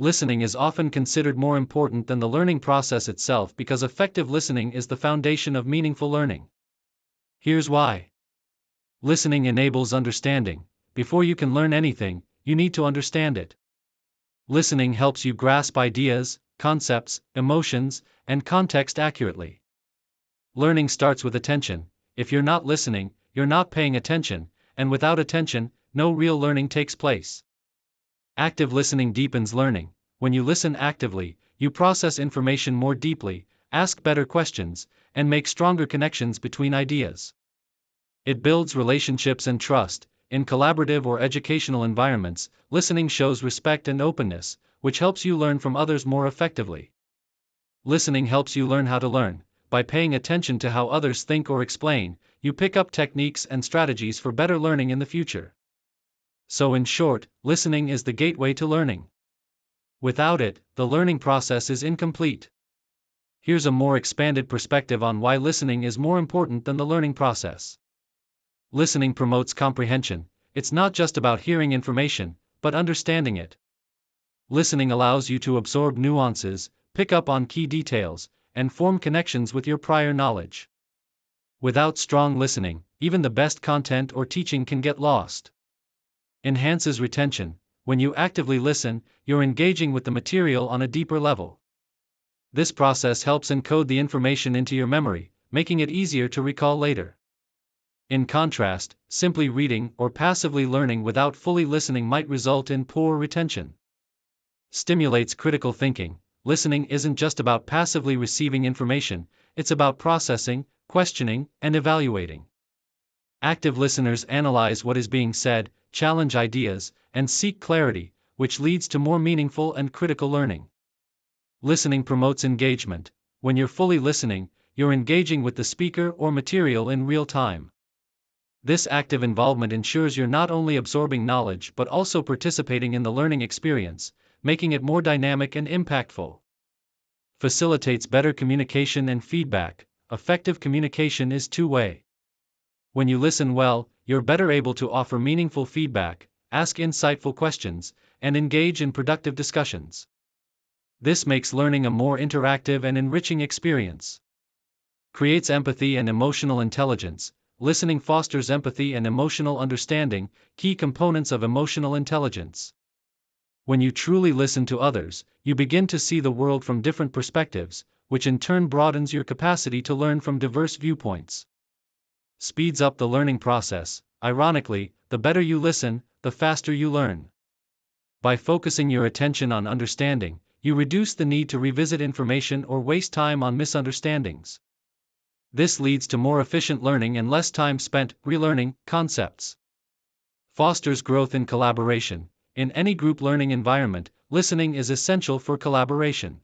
Listening is often considered more important than the learning process itself because effective listening is the foundation of meaningful learning. Here's why. Listening enables understanding. Before you can learn anything, you need to understand it. Listening helps you grasp ideas, concepts, emotions, and context accurately. Learning starts with attention. If you're not listening, you're not paying attention, and without attention, no real learning takes place. Active listening deepens learning. When you listen actively, you process information more deeply, ask better questions, and make stronger connections between ideas. It builds relationships and trust. In collaborative or educational environments, listening shows respect and openness, which helps you learn from others more effectively. Listening helps you learn how to learn. By paying attention to how others think or explain, you pick up techniques and strategies for better learning in the future. So in short, listening is the gateway to learning. Without it, the learning process is incomplete. Here's a more expanded perspective on why listening is more important than the learning process. Listening promotes comprehension. It's not just about hearing information, but understanding it. Listening allows you to absorb nuances, pick up on key details, and form connections with your prior knowledge. Without strong listening, even the best content or teaching can get lost. Enhances retention. When you actively listen, you're engaging with the material on a deeper level. This process helps encode the information into your memory, making it easier to recall later. In contrast, simply reading or passively learning without fully listening might result in poor retention. Stimulates critical thinking. Listening isn't just about passively receiving information, it's about processing, questioning, and evaluating. Active listeners analyze what is being said, challenge ideas, and seek clarity, which leads to more meaningful and critical learning. Listening promotes engagement. When you're fully listening, you're engaging with the speaker or material in real time. This active involvement ensures you're not only absorbing knowledge but also participating in the learning experience, making it more dynamic and impactful. Facilitates better communication and feedback. Effective communication is two-way. When you listen well, you're better able to offer meaningful feedback, ask insightful questions, and engage in productive discussions. This makes learning a more interactive and enriching experience. Creates empathy and emotional intelligence. Listening fosters empathy and emotional understanding, key components of emotional intelligence. When you truly listen to others, you begin to see the world from different perspectives, which in turn broadens your capacity to learn from diverse viewpoints. Speeds up the learning process. Ironically, the better you listen, the faster you learn. By focusing your attention on understanding, you reduce the need to revisit information or waste time on misunderstandings. This leads to more efficient learning and less time spent relearning concepts. Fosters growth in collaboration. In any group learning environment, listening is essential for collaboration.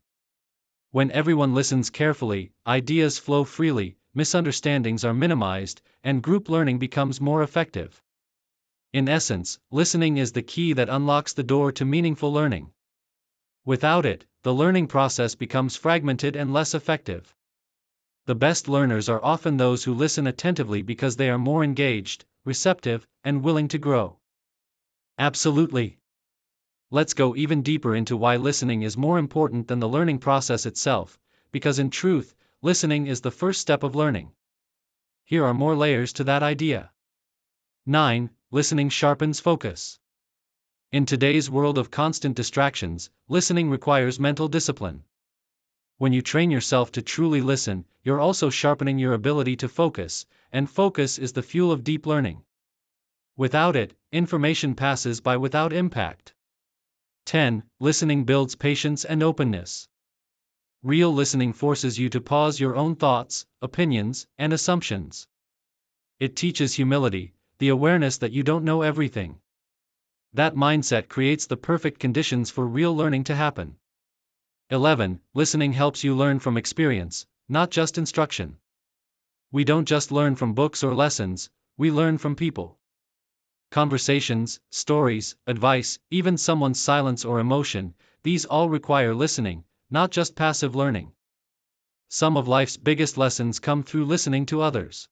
When everyone listens carefully, ideas flow freely, misunderstandings are minimized, and group learning becomes more effective. In essence, listening is the key that unlocks the door to meaningful learning. Without it, the learning process becomes fragmented and less effective. The best learners are often those who listen attentively because they are more engaged, receptive, and willing to grow. Absolutely. Let's go even deeper into why listening is more important than the learning process itself, because in truth, listening is the first step of learning. Here are more layers to that idea. 9. Listening sharpens focus. In today's world of constant distractions, listening requires mental discipline. When you train yourself to truly listen, you're also sharpening your ability to focus, and focus is the fuel of deep learning. Without it, information passes by without impact. 10. Listening builds patience and openness. Real listening forces you to pause your own thoughts, opinions, and assumptions. It teaches humility, the awareness that you don't know everything. That mindset creates the perfect conditions for real learning to happen. 11. Listening helps you learn from experience, not just instruction. We don't just learn from books or lessons, we learn from people. Conversations, stories, advice, even someone's silence or emotion, these all require listening, not just passive learning. Some of life's biggest lessons come through listening to others.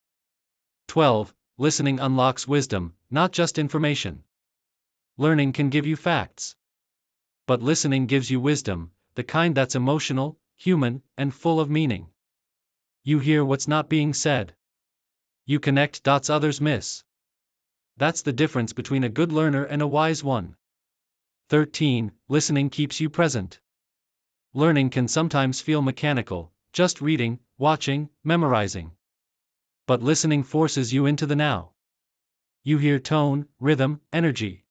12. Listening unlocks wisdom, not just information. Learning can give you facts. But listening gives you wisdom, the kind that's emotional, human, and full of meaning. You hear what's not being said. You connect dots others miss. That's the difference between a good learner and a wise one. 13. Listening keeps you present. Learning can sometimes feel mechanical, just reading, watching, memorizing. But listening forces you into the now. You hear tone, rhythm, energy.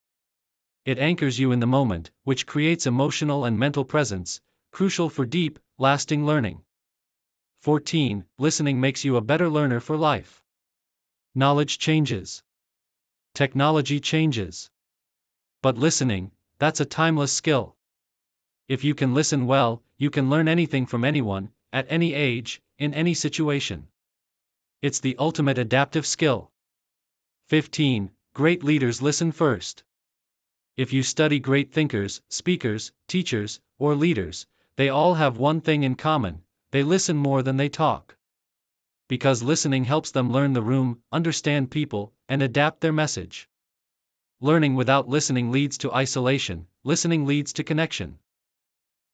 It anchors you in the moment, which creates emotional and mental presence, crucial for deep, lasting learning. 14. Listening makes you a better learner for life. Knowledge changes. Technology changes. But listening, that's a timeless skill. If you can listen well, you can learn anything from anyone, at any age, in any situation. It's the ultimate adaptive skill. 15. Great leaders listen first. If you study great thinkers, speakers, teachers, or leaders, they all have one thing in common: they listen more than they talk. Because listening helps them learn the room, understand people, and adapt their message. Learning without listening leads to isolation, listening leads to connection.